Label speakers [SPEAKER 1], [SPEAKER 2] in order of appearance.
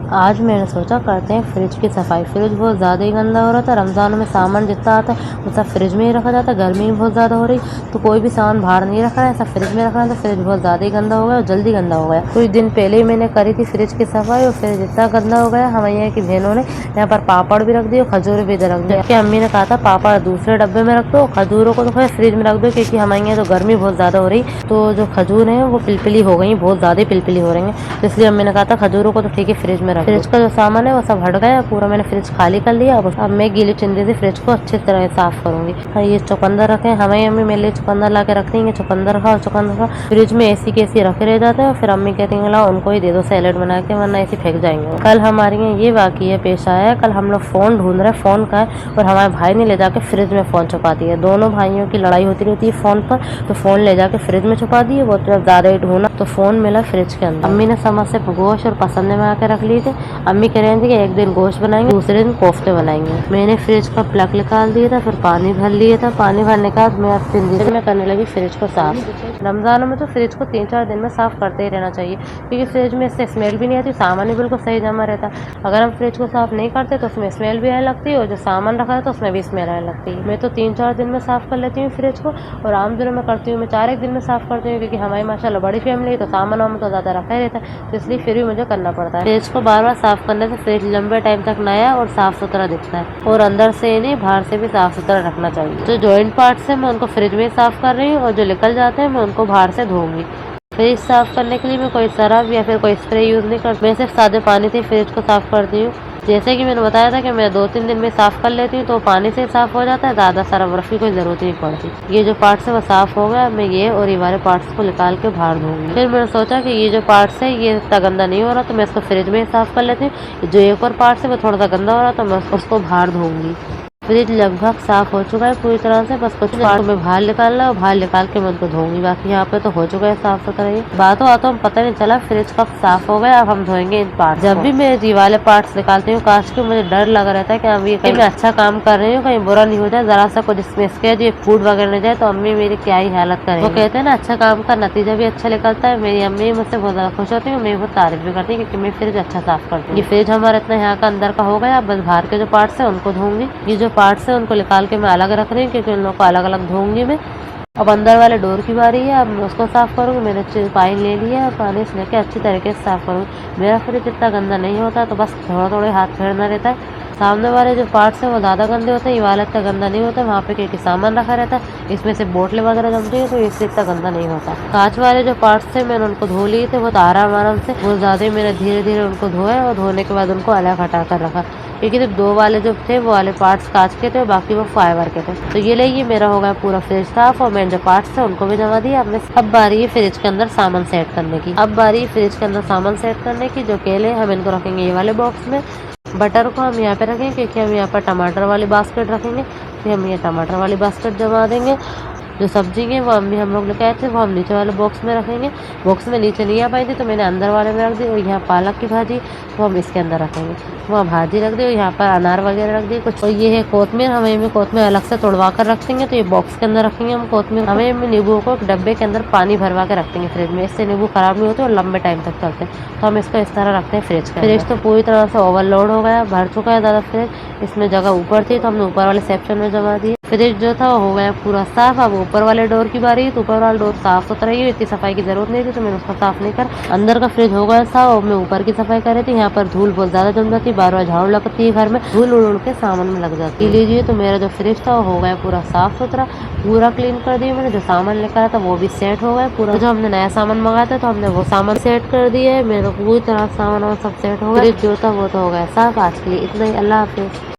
[SPEAKER 1] आज मैंने सोचा करते हैं फ्रिज की सफाई। फ्रिज बहुत ज़्यादा ही गंदा हो रहा था। रमज़ान में सामान जितना आता है वो सब फ्रिज में ही रखा जाता है। गर्मी भी बहुत ज़्यादा हो रही तो कोई भी सामान बाहर नहीं रखा है, सब फ्रिज में रखना है। तो फ्रिज बहुत ज़्यादा ही गंदा हो गया और जल्दी गंदा हो गया। कुछ दिन पहले ही मैंने करी थी फ्रिज की सफाई और फ्रिज इतना गंदा हो गया। हमारे यहाँ की बहनों ने यहाँ पर पापड़ भी रख दिए और खजूर भी रख दिया। जबकि अम्मी ने कहा था पापड़ दूसरे डब्बे में रख दो, खजूरों को तो फिर फ्रिज में रख दो, क्योंकि हमारे यहाँ तो गर्मी बहुत ज़्यादा हो रही तो जो खजूर है वो पिलपिली हो गई, बहुत ज़्यादा पिलपिली हो रही है। तो इसलिए अम्मी ने कहा था खजूरों को तो ठीक है फ्रिज में रख। फ्रिज का जो सामान है वो सब हट गया पूरा। मैंने फ्रिज खाली कर लिया। अब मैं गीली चिंदी से फ्रिज को अच्छी तरह साफ करूंगी। हाँ, ये चुकंदर रखे हैं, हमारी अम्मी मेरे लिए चुकंदर ला के रख देंगे। चुकंदर खाओ, चुकंदर खाओ। फ्रिज में ऐसी के ऐसी रखे रह जाते हैं। फिर अम्मी कहती हैं लाओ उनको ही दे दो सैलेड बना के, वरना ऐसे फेंक जाएंगे। कल हमारे यहाँ ये वाकया पेश आया है। कल हम लोग फोन ढूंढ रहे, फोन का है, और हमारे भाई ने ले जाके फ्रिज में फोन छुपा दिया। दोनों भाइयों की लड़ाई होती रहती है फोन पर, तो फोन ले जाके फ्रिज में छुपा दिए। वो तो ज्यादा ही ढूंढा तो फोन मिला फ्रिज के अंदर। अम्मी ने समझ से गोश्त और पसंद में आके रख लिए थे। अम्मी कह रहे थे कि एक दिन गोश्त बनाएंगे, दूसरे दिन कोफ्ते बनाएंगे। मैंने फ्रिज का प्लग निकाल दिया था, फिर पानी भर लिया था। पानी भरने के बाद मैं अब 3 दिन में करने लगी फ्रिज को साफ। रमजानों में तो फ्रिज को 3-4 दिन में साफ करते ही रहना चाहिए, क्योंकि फ्रिज में इससे स्मेल भी नहीं आती, सामान भी बिल्कुल सही जमा रहता है। अगर हम फ्रिज को साफ नहीं करते तो उसमें स्मेल भी आने लगती है, और जो सामान रखा है तो उसमें भी स्मेल आने लगती है। मैं तो 3-4 दिन में साफ कर लेती हूँ फ्रिज को, और आम दिनों में करती हूँ मैं 4-1 दिन में साफ करती हूँ, क्योंकि हमारी माशाल्लाह बड़ी फैमिली है तो सामान वामान तो ज़्यादा रखा ही रहता है, तो इसलिए फिर भी मुझे करना पड़ता है। फ्रिज को बार बार साफ करने से फ्रिज लंबे टाइम तक नया और साफ सुथरा दिखता है, और अंदर से ही नहीं बाहर से भी साफ सुथरा रखना चाहिए। जो जॉइंट पार्ट्स है मैं उनको फ्रिज में साफ कर रही हूँ, और जो निकल जाते हैं मैं उनको बाहर से धोऊंगी। फ्रिज साफ करने के लिए मैं कोई सरफ या फिर कोई स्प्रे यूज नहीं करती, मैं सिर्फ सादे पानी से फ्रिज को साफ करती हूँ। जैसे कि मैंने बताया था कि मैं 2-3 दिन में साफ कर लेती हूँ, तो पानी से साफ हो जाता है, ज़्यादा सरफ की कोई ज़रूरत नहीं पड़ती। ये जो पार्ट्स है वो साफ हो गया। मैं ये और ये वाले पार्ट्स को निकाल के बाहर धोऊंगी। फिर मैंने सोचा कि ये जो पार्ट्स है ये इतना गंदा नहीं हो रहा, तो मैं इसको फ्रिज में साफ कर लेती हूँ। जो एक और पार्ट्स है वो थोड़ा सा गंदा हो रहा, तो मैं उसको बाहर धोऊंगी। फ्रिज लगभग साफ हो चुका है पूरी तरह से, बस कुछ पार्ट में बाहर निकालना है और बाहर निकाल के मैं उनको धोऊंगी। बाकी यहाँ पे तो हो चुका है साफ सुथरा। ये बातों आतों में पता नहीं चला फ्रिज कब साफ हो गया। अब हम धोएंगे इन पार्ट। जब भी मैं ये वाले पार्ट्स निकालती हूँ कांच के, मुझे डर लगा रहता है कि अभी कहीं मैं अच्छा काम कर रही हूँ, कहीं बुरा नहीं हो जाए, जरा सा कुछ इसमें इसके फूड वगैरह नहीं जाए तो अम्मी मेरी क्या ही हालत करे। वो कहते हैं ना अच्छा काम का नतीजा भी अच्छा निकलता है। मेरी अम्मी मुझसे बहुत ज्यादा खुश होती है, मैं बहुत तारीफ भी करती हूँ, क्योंकि मैं फ्रिज अच्छा साफ करती हूँ। ये फ्रिज हमारा इतना यहाँ का अंदर का हो गया। बस बाहर के जो पार्ट्स है उनको धोऊंगी। ये जो पार्ट्स है उनको निकाल के मैं अलग रख रही हूँ, क्योंकि उन लोगों को अलग अलग धोऊंगी मैं। अब अंदर वाले डोर की बारी है, अब मैं उसको साफ करूँगी। मैंने पानी ले लिया है, पानी से लेके अच्छी तरीके से साफ करूँगी। मेरा फ्रिज इतना गंदा नहीं होता, तो बस थोड़ा थोड़ा हाथ फेरना रहता है। सामने वाले जो पार्ट्स है वो ज़्यादा गंदे होते हैं, ये वाला इतना गंदा नहीं होता। वहाँ पे क्योंकि सामान रखा रहता है, इसमें से बोतलें वगैरह जमती है, तो इससे इतना गंदा नहीं होता। कांच वाले जो पार्ट्स थे मैंने उनको धो लिए थे बहुत आराम से, बहुत ज़्यादा मैंने धीरे धीरे उनको धोया, और धोने के बाद उनको अलग हटा कर रखा, क्योंकि तो 2 वाले जो थे वो वाले पार्ट्स कांच के थे, बाकी वो फाइबर के थे। तो ये ले मेरा हो गया पूरा फ्रिज साफ, और मैंने जो पार्ट्स थे उनको भी जमा दिया। अब बारी है फ्रिज के अंदर सामान सेट करने की। अब बारी है फ्रिज के अंदर सामान सेट करने की। जो केले हम इनको रखेंगे ये वाले बॉक्स में। बटर को हम यहाँ पे रखेंगे, क्योंकि हम यहाँ पर टमाटर वाली बास्केट रखेंगे, फिर हम ये टमाटर वाली बास्केट जमा देंगे। जो सब्जी है वो अम्मी हम लोग लेके आए थे, वो हम नीचे वाले बॉक्स में रखेंगे। बॉक्स में नीचे नहीं आ पाई थी तो मैंने अंदर वाले में रख दी। और यहाँ पालक की भाजी वो हम इसके अंदर रखेंगे, वहाँ भाजी रख दी। और यहाँ पर अनार वगैरह रख दी कुछ। और ये है कोतमीर, हमें कोतमीर अलग से तोड़वा कर रख देंगे, तो ये बॉक्स के अंदर रखेंगे हम कोतमीर। हमें नींबू को एक डब्बे के अंदर पानी भरवा के रख देंगे फ्रिज में, इससे नींबू खराब नहीं होते और लंबे टाइम तक चलते हैं। तो हम इसको इस तरह रखते हैं फ्रिज के। फ्रिज तो पूरी तरह से ओवरलोड हो गया, भर चुका है ज़्यादा फ्रिज। इसमें जगह ऊपर थी तो हमने ऊपर वाले सेक्शन में जमा दी। फ्रिज जो था वो हो गया पूरा साफ। अब ऊपर वाले डोर की बारी है, तो ऊपर वाला डोर साफ सुथरा ही है, इतनी सफाई की जरूरत नहीं थी, तो मैंने उसको साफ नहीं कर। अंदर का फ्रिज हो गया साफ, और मैं ऊपर की सफाई कर रही थी। यहाँ पर धूल बहुत ज्यादा जम जाती है, बार बार झाड़ू लगती है, घर में धूल उड़ के सामान में लग जाती है। लीजिए तो मेरा जो फ्रिज था वो हो गया पूरा साफ सुथरा, पूरा क्लीन कर दिया मैंने। जो सामान लेकर आया था वो भी सेट हो गया पूरा। जो हमने नया सामान मंगाया था तो हमने वो सामान सेट कर दिया है। मेरा पूरी तरह सामान और सब सेट हो गया। फ्रिज जो था वो तो हो गया साफ। आज के लिए इतना ही, अल्लाह हाफिज।